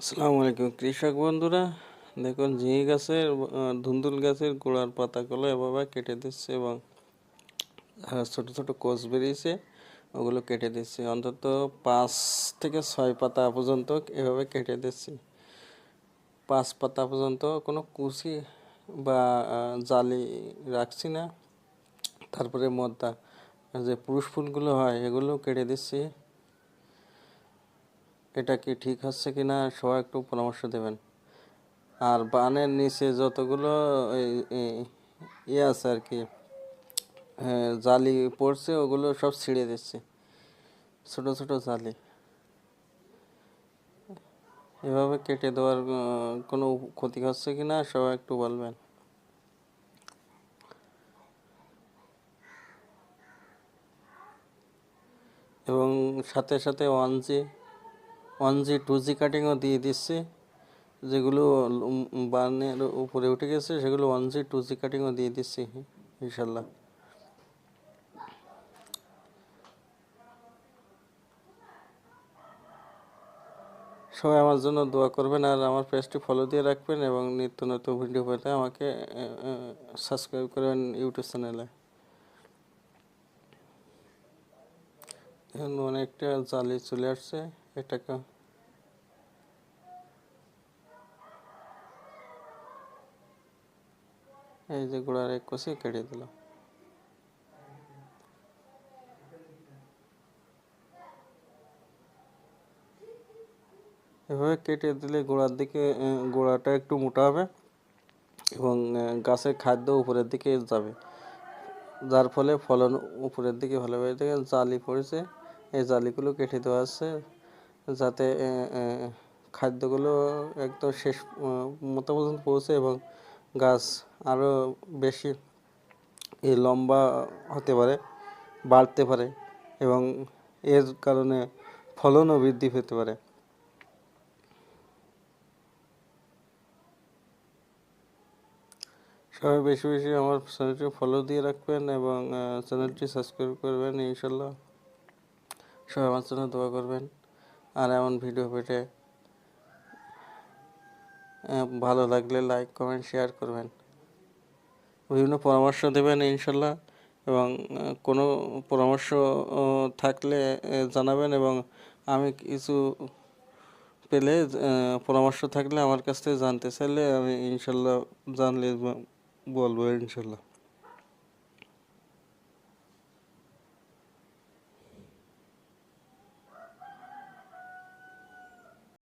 আসসালামু আলাইকুম কৃষক বন্ধুরা। দেখুন ঝিঙে গাছের ধুন্দুল গাছের গোড়ার পাতাগুলো এভাবে কেটে দিচ্ছে এবং ছোট ছোট কোষ বেরিয়েছে, ওগুলো কেটে দিচ্ছি। অন্তত 5 থেকে 6 পাতা পর্যন্ত এভাবে কেটে দিচ্ছি। 5 পাতা পর্যন্ত কোনো কুচি বা জালি রাখছি না। তারপরে মদ্দা যে পুরুষ ফুলগুলো হয় এগুলো কেটে দিচ্ছি। এটা কি ঠিক হচ্ছে কি না সবাই একটু পরামর্শ দেবেন। আর বানের নিচে যতগুলো ইয়ে আছে আর কি, জালি পড়ছে ওগুলো সব ছিঁড়ে দিচ্ছে, ছোট ছোট জালি। এভাবে কেটে দেওয়ার কোনো ক্ষতি হচ্ছে কি না সবাই একটু বলবেন। এবং সাথে সাথে 1G 2G কাটিংও দিয়ে দিচ্ছি। যেগুলো বানের উপরে উঠে গেছে সেগুলো 1G 2G কাটিংও দিয়ে দিচ্ছি ইনশাল্লাহ। সবাই আমার জন্য দোয়া করবেন আর আমার পেজটি ফলো দিয়ে রাখবেন এবং নিত্য নতুন ভিডিও পেতে আমাকে সাবস্ক্রাইব করবেন ইউটিউব চ্যানেলে। এখন অনেকটা জালি চলে আসছে, এটাকে এই যে গোড়ার এক কষে কেটে দিলাম। এভাবে কেটে দিলে গোড়ার দিকে গোড়াটা একটু মোটা হবে এবং গাছের খাদ্য উপরের দিকে যাবে, যার ফলে ফলন উপরের দিকে ভালো হবে। দেখে জালি পড়েছে, এই জালিগুলো কেটে দেওয়া আছে যাতে খাদ্যগুলো একদম শেষ মতো পর্যন্ত পৌঁছে এবং গাছ আরও বেশি লম্বা হতে পারে, বাড়তে পারে এবং এর কারণে ফলনও বৃদ্ধি পেতে পারে। সবাই বেশি বেশি আমার চ্যানেলটি ফলো দিয়ে রাখবেন এবং চ্যানেলটি সাবস্ক্রাইব করবেন ইনশাল্লাহ। সবাই আমার জন্য দোয়া করবেন আর এমন ভিডিও পেতে ভালো লাগলে লাইক কমেন্ট শেয়ার করবেন, বিভিন্ন পরামর্শ দেবেন ইনশাল্লাহ। এবং কোনো পরামর্শ থাকলে জানাবেন এবং আমি কিছু পেলে পরামর্শ থাকলে আমার কাছ থেকে জানতে চাইলে আমি ইনশাল্লাহ জানলে বলবো ইনশাল্লাহ।